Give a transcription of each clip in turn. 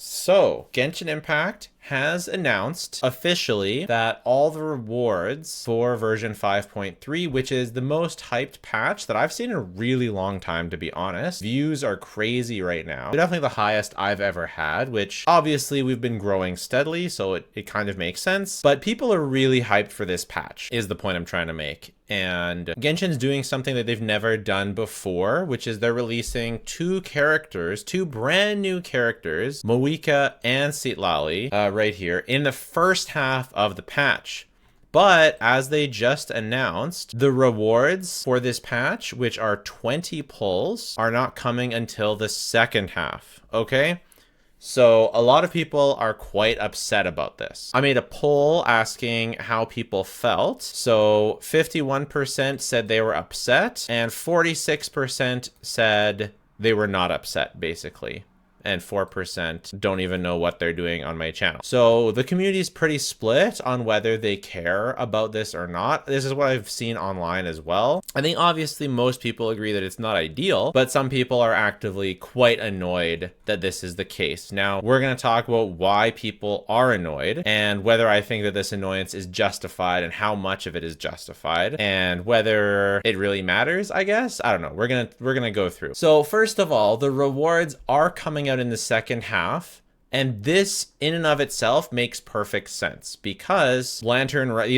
So, Genshin Impact has announced officially that all the rewards for version 5.3, which is the most hyped patch that I've seen in a really long time, to be honest. Views are crazy right now. They're definitely the highest I've ever had, which obviously we've been growing steadily, so it kind of makes sense. But people are really hyped for this patch, is the point I'm trying to make. And Genshin's doing something that they've never done before, which is they're releasing two brand new characters, Moika and Citlali, right here, in the first half of the patch. But as they just announced, the rewards for this patch, which are 20 pulls, are not coming until the second half, okay? So a lot of people are quite upset about this. I made a poll asking how people felt. So 51% said they were upset and 46% said they were not upset, basically. And 4% don't even know what they're doing on my channel. So the community is pretty split on whether they care about this or not. This is what I've seen online as well. I think obviously most people agree that it's not ideal, but some people are actively quite annoyed that this is the case. Now, we're going to talk about why people are annoyed and whether I think that this annoyance is justified and how much of it is justified and whether it really matters, I guess. I don't know. We're going to go through. So first of all, the rewards are coming out in the second half, and this in and of itself makes perfect sense because these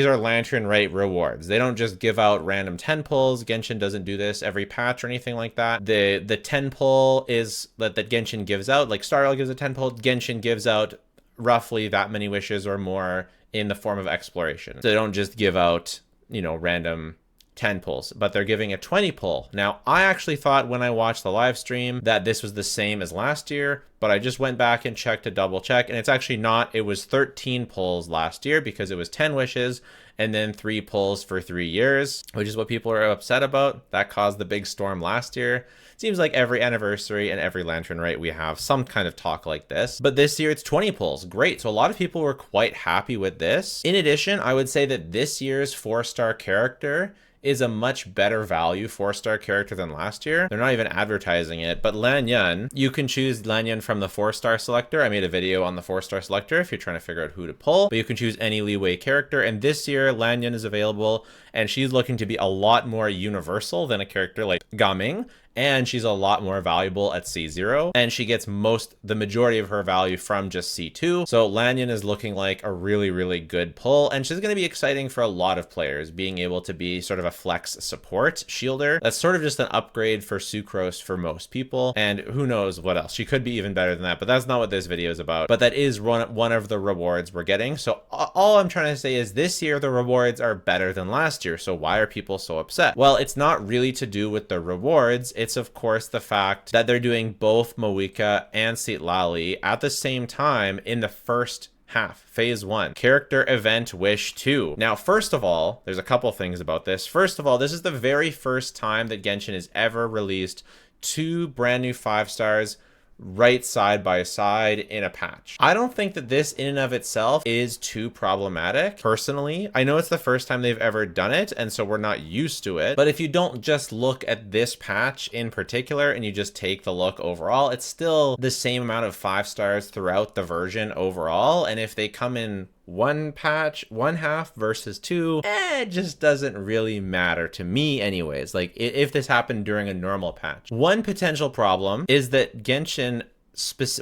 are lantern rite rewards. They don't just give out random 10 pulls. Genshin doesn't do this every patch or anything like that. The 10 pull is that Genshin gives out, like Star Rail gives a 10 pull, Genshin gives out roughly that many wishes or more in the form of exploration. So they don't just give out, you know, random 10 pulls, but they're giving a 20 pull. Now, I actually thought when I watched the live stream that this was the same as last year, but I just went back and checked to double check, and it's actually not. It was 13 pulls last year because it was 10 wishes and then 3 pulls for 3 years, which is what people are upset about. That caused the big storm last year. Seems like every anniversary and every lantern rite we have some kind of talk like this, but this year it's 20 pulls. Great. So a lot of people were quite happy with this. In addition, I would say that this year's 4-star character is a much better value 4-star character than last year. They're not even advertising it, but Lanyan, you can choose Lanyan from the 4-star selector. I made a video on the 4-star selector if you're trying to figure out who to pull, but you can choose any leeway character. And this year Lanyan is available, and she's looking to be a lot more universal than a character like Gaming. And she's a lot more valuable at C0, and she gets the majority of her value from just C2. So Lanyan is looking like a really, really good pull, and she's going to be exciting for a lot of players, being able to be sort of a flex support shielder. That's sort of just an upgrade for Sucrose for most people, and who knows what else. She could be even better than that, but that's not what this video is about. But that is one of the rewards we're getting. So all I'm trying to say is this year the rewards are better than last year. So why are people so upset? Well, it's not really to do with the rewards. It's of course the fact that they're doing both Moika and Citlali at the same time in the first half, phase 1, character event wish 2. Now, first of all, there's a couple things about this. First of all, this is the very first time that Genshin has ever released 2 brand new 5-stars right side by side in a patch. I don't think that this in and of itself is too problematic. Personally, I know it's the first time they've ever done it, and so we're not used to it. But if you don't just look at this patch in particular and you just take the look overall, it's still the same amount of 5-stars throughout the version overall. And if they come in one patch, one half versus 2, it just doesn't really matter to me anyways. Like if this happened during a normal patch. One potential problem is that Genshin,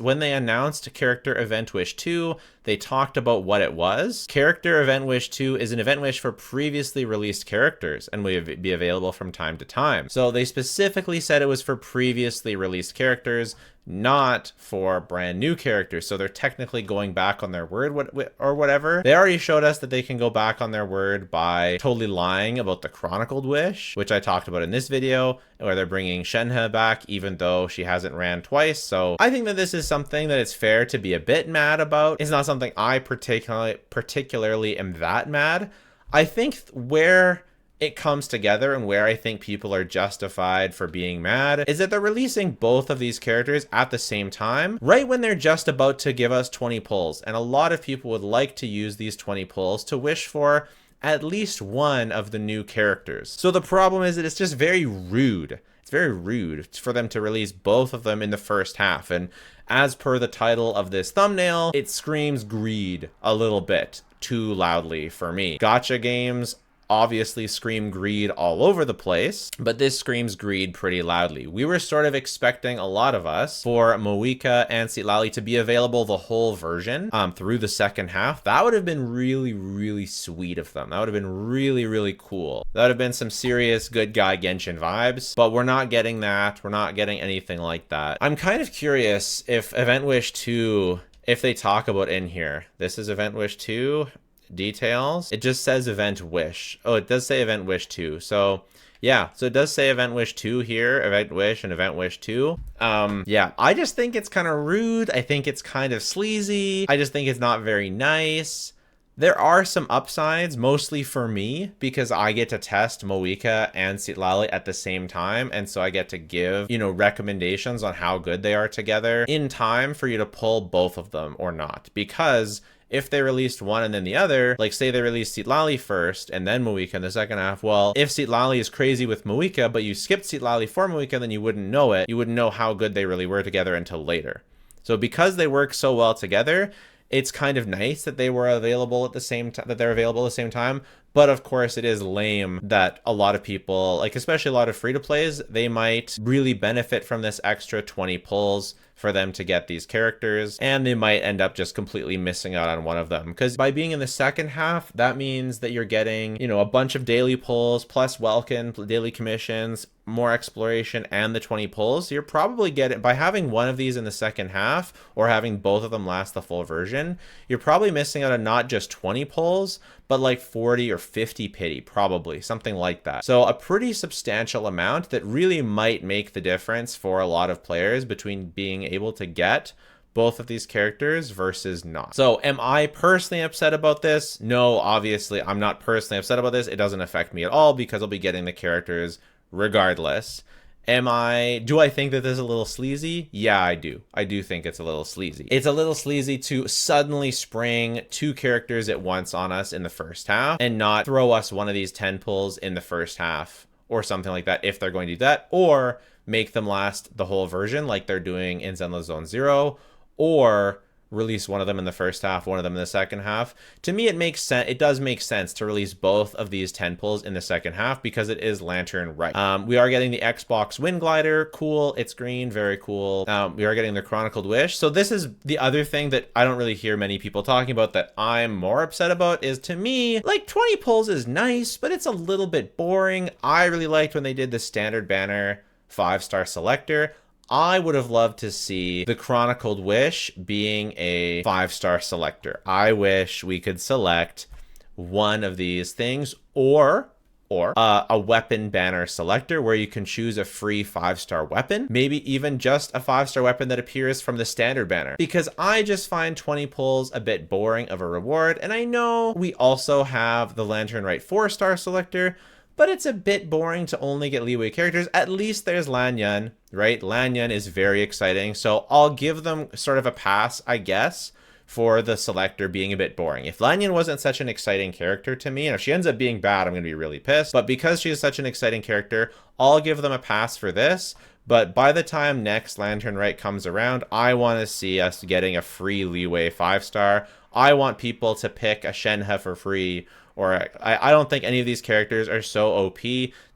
when they announced Character Event Wish 2, they talked about what it was. Character Event Wish 2 is an event wish for previously released characters and will be available from time to time. So they specifically said it was for previously released characters, not for brand new characters. So they're technically going back on their word or whatever. They already showed us that they can go back on their word by totally lying about the Chronicled Wish, which I talked about in this video, where they're bringing Shenhe back even though she hasn't ran twice. So I think that this is something that it's fair to be a bit mad about. It's not something I particularly am that mad. I think where it comes together and where I think people are justified for being mad is that they're releasing both of these characters at the same time, right when they're just about to give us 20 pulls. And a lot of people would like to use these 20 pulls to wish for at least one of the new characters. So the problem is that it's just very rude. It's very rude for them to release both of them in the first half. And as per the title of this thumbnail, it screams greed a little bit too loudly for me. Gacha games obviously scream greed all over the place, but this screams greed pretty loudly. We were sort of expecting, a lot of us, for Moeka and Citlali to be available the whole version through the second half. That would have been really, really sweet of them. That would have been really, really cool. That would have been some serious good guy Genshin vibes, but we're not getting that. We're not getting anything like that. I'm kind of curious if Event Wish 2, if they talk about in here. This is Event Wish 2. Details. It just says Event Wish. Oh, it does say Event Wish 2. So yeah, so it does say Event Wish 2 here, Event Wish and Event Wish 2. Yeah, I just think it's kind of rude. I think it's kind of sleazy. I just think it's not very nice. There are some upsides, mostly for me, because I get to test Moeka and Citlali at the same time, and so I get to give, you know, recommendations on how good they are together in time for you to pull both of them or not. Because if they released one and then the other, like say they released Citlali first and then Moeka in the second half, well, if Citlali is crazy with Moeka, but you skipped Citlali for Moeka, then you wouldn't know it. You wouldn't know how good they really were together until later. So because they work so well together, it's kind of nice that they were available at the same time, that they're available at the same time. But of course, it is lame that a lot of people, like especially a lot of free-to-plays, they might really benefit from this extra 20 pulls for them to get these characters, and they might end up just completely missing out on one of them. Because by being in the second half, that means that you're getting, you know, a bunch of daily pulls, plus welcome, daily commissions, more exploration, and the 20 pulls. You're probably getting, by having one of these in the second half, or having both of them last the full version, you're probably missing out on not just 20 pulls, but like 40 or 50 pity, probably, something like that. So a pretty substantial amount that really might make the difference for a lot of players between being able to get both of these characters versus not. So am I personally upset about this? No, obviously I'm not personally upset about this. It doesn't affect me at all because I'll be getting the characters regardless. Do I think that this is a little sleazy? Yeah, I do. I do think it's a little sleazy. It's a little sleazy to suddenly spring two characters at once on us in the first half and not throw us one of these 10 pulls in the first half or something like that if they're going to do that, or make them last the whole version like they're doing in Zenless Zone Zero, or release one of them in the first half, one of them in the second half. To me, it makes sense. It does make sense to release both of these 10 pulls in the second half because it is Lantern Right. We are getting the Xbox Wind Glider. Cool. It's green. Very cool. We are getting the Chronicled Wish. So this is the other thing that I don't really hear many people talking about that I'm more upset about is, to me, like 20 pulls is nice, but it's a little bit boring. I really liked when they did the standard banner 5-star selector. I would have loved to see the Chronicled Wish being a 5-star selector. I wish we could select one of these things, or a weapon banner selector where you can choose a free 5-star weapon, maybe even just a 5-star weapon that appears from the standard banner, because I just find 20 pulls a bit boring of a reward. And I know we also have the Lantern Right 4-star selector, but it's a bit boring to only get leeway characters. At least there's Lanyan, right? Lanyan is very exciting. So I'll give them sort of a pass, I guess, for the selector being a bit boring. If Lanyan wasn't such an exciting character to me, and if she ends up being bad, I'm going to be really pissed. But because she is such an exciting character, I'll give them a pass for this. But by the time next Lantern Right comes around, I want to see us getting a free leeway 5-star. I want people to pick a Shenhe for free, or I don't think any of these characters are so OP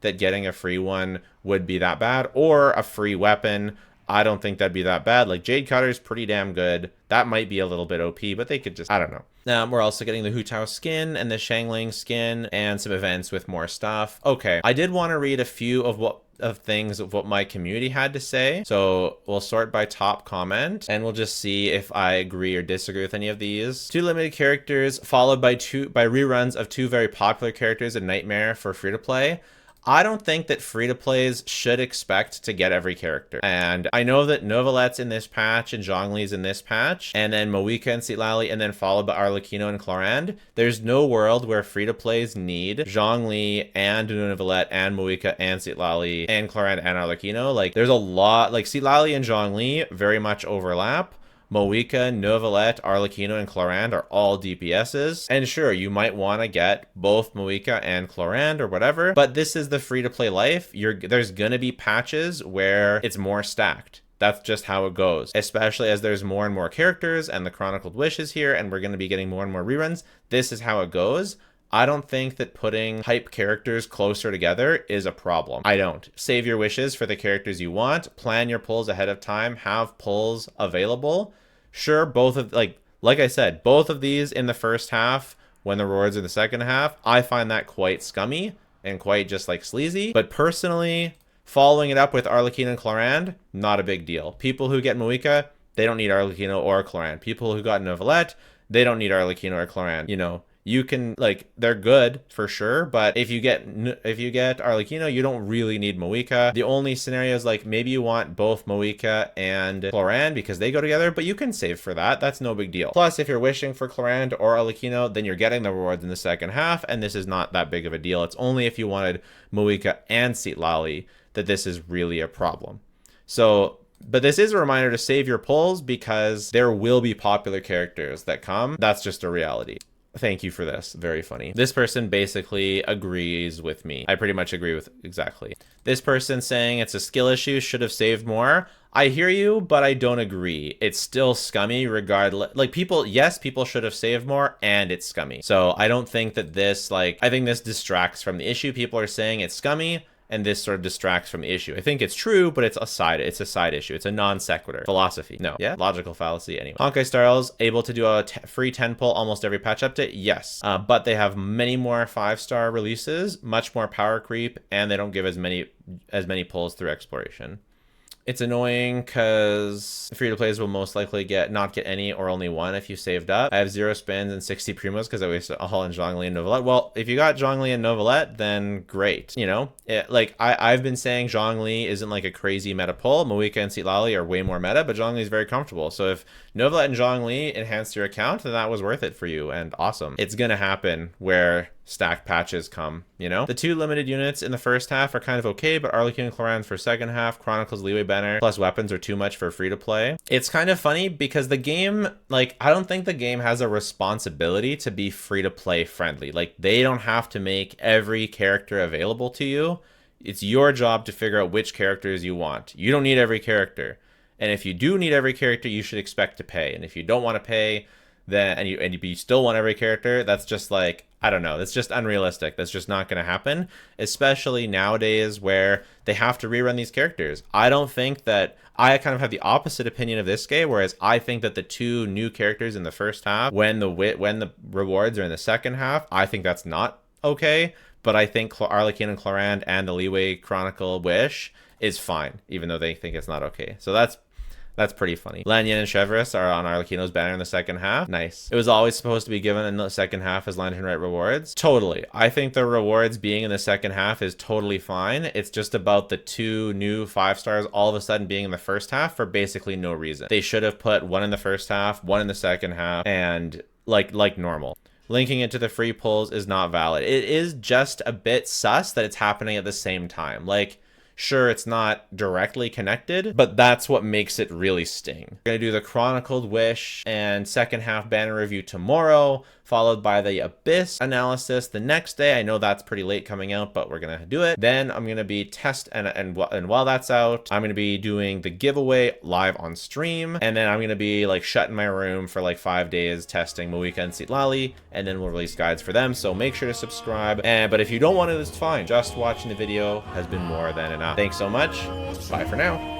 that getting a free one would be that bad, or a free weapon. I don't think that'd be that bad. Like Jade Cutter's pretty damn good. That might be a little bit OP, but they could just, I don't know. We're also getting the Hu Tao skin and the Shangling skin and some events with more stuff. Okay, I did want to read a few of what my community had to say. So we'll sort by top comment and we'll just see if I agree or disagree with any of these. 2 limited characters followed by reruns of 2 very popular characters in Nightmare for free to play. I don't think that free-to-plays should expect to get every character. And I know that Novelette's in this patch and Zhongli's in this patch, and then Moeka and Citlali, and then followed by Arlecchino and Clorinde. There's no world where free-to-plays need Zhongli and Novelette and Moeka and Citlali and Clorinde and Arlecchino. Like, there's a lot, like Citlali and Zhongli very much overlap. Moeka, Novelette, Arlecchino, and Clorinde are all DPSs. And sure, you might want to get both Moeka and Clorinde or whatever, but this is the free-to-play life. There's gonna be patches where it's more stacked. That's just how it goes, especially as there's more and more characters and the Chronicled Wish is here and we're going to be getting more and more reruns. This is how it goes. I don't think that putting hype characters closer together is a problem. I don't. Save your wishes for the characters you want. Plan your pulls ahead of time. Have pulls available. Sure, both of, like I said, both of these in the first half when the rewards are in the second half, I find that quite scummy and quite just like sleazy. But personally, following it up with Arlecchino and Clorinde, not a big deal. People who get Moika, they don't need Arlecchino or Clorinde. People who got Neuvillette, they don't need Arlecchino or Clorinde. You know, you can, like, they're good for sure, but if you get Arlecchino, you don't really need Moika. The only scenario is like maybe you want both Moika and Clorinde because they go together, but you can save for that. That's no big deal. Plus, if you're wishing for Clorinde or Arlecchino, then you're getting the rewards in the second half, and this is not that big of a deal. It's only if you wanted Moika and Citlali that this is really a problem. So, but this is a reminder to save your pulls because there will be popular characters that come. That's just a reality. Thank you for this. Very funny. This person basically agrees with me. I pretty much agree with exactly. This person saying it's a skill issue, should have saved more. I hear you, but I don't agree. It's still scummy regardless. Like people, yes, people should have saved more and it's scummy. So I don't think that this, like, I think this distracts from the issue. People are saying it's scummy, and this sort of distracts from the issue. I think it's true, but it's a side issue. It's a non sequitur. Philosophy. No. Yeah? Logical fallacy anyway. Honkai Styles able to do a free 10 pull almost every patch update? Yes. But they have many more 5-star releases, much more power creep, and they don't give as many pulls through exploration. It's annoying because free-to-plays will most likely not get any or only one if you saved up. I have 0 spins and 60 primos because I wasted all in Zhongli and Neuvillette. Well, if you got Zhongli and Neuvillette, then great. You know, I've been saying Zhongli isn't like a crazy meta pull. Moika and Citlali are way more meta, but Zhongli is very comfortable. So if Neuvillette and Zhongli enhanced your account, then that was worth it for you and awesome. It's going to happen where stacked patches come, you know? The 2 limited units in the first half are kind of okay, but Arlecchino and Clorinde for second half, Chronicles leeway banner, plus weapons are too much for free to play. It's kind of funny because the game, like, I don't think the game has a responsibility to be free to play friendly. Like, they don't have to make every character available to you. It's your job to figure out which characters you want. You don't need every character. And if you do need every character, you should expect to pay. And if you don't want to pay, then and you still want every character, that's just like, I don't know, that's just unrealistic. That's just not going to happen, especially nowadays where they have to rerun these characters. I don't think that, I kind of have the opposite opinion of this game, whereas I think that the 2 new characters in the first half, when the rewards are in the second half, I think that's not okay. But I think Arlecchino and Clorinde and the Leeway Chronicle Wish is fine, even though they think it's not okay. So that's pretty funny. Lanyan and Chevreuse are on Arlecchino's banner in the second half. Nice. It was always supposed to be given in the second half as Lantern Rite rewards. Totally. I think the rewards being in the second half is totally fine. It's just about the 2 new 5-stars all of a sudden being in the first half for basically no reason. They should have put 1 in the first half, 1 in the second half, and like normal. Linking it to the free pulls is not valid. It is just a bit sus that it's happening at the same time. Like, sure, it's not directly connected, but that's what makes it really sting. We're going to do the Chronicled Wish and second half banner review tomorrow, followed by the Abyss analysis the next day. I know that's pretty late coming out, but we're going to do it. Then I'm going to be and while that's out, I'm going to be doing the giveaway live on stream. And then I'm going to be like shut in my room for like 5 days testing Moika and Citlali, and then we'll release guides for them. So make sure to subscribe. But if you don't want it, it's fine. Just watching the video has been more than enough. Thanks so much. Bye for now.